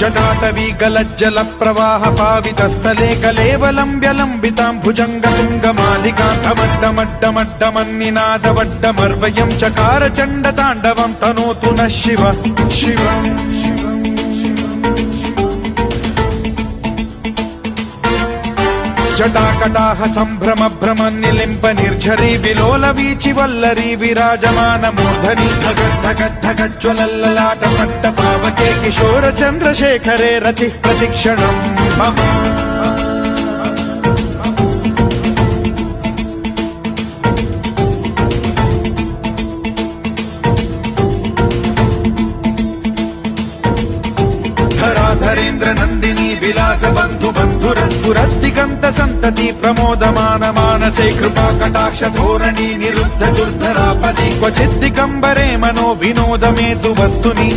जटाटवी गलज्जल प्रवाह पावितस्थले कलेवलम्ब्यलम्बितां भुजङ्गतुङ्गमालिकान्तमड्डमड्डमड्डमन्निनादवड्डमर्वयं चकार चण्डताण्डवं तनोतु नः शिव शिव जटाकटाह सम्भ्रम भ्रम निलिम्ब निर्झरी विलोल वीचि वल्लरी विराजमान मूर्धनि धगद्धगद्धगज्ज्वलल्ललाट पट्ट पावके किशोर चन्द्रशेखरे रतिः प्रतिक्षणम् मम धराधरेन्द्र नन्दिनी विलास बन्धु बन्धुरस्फुरद्दिगन्त सन्तति प्रमोदमान मानसे कृपा कटाक्ष धोरणी निरुद्ध दुर्धरापदि क्वचिद्दिगम्बरे मनो विनोदमेतु वस्तुनि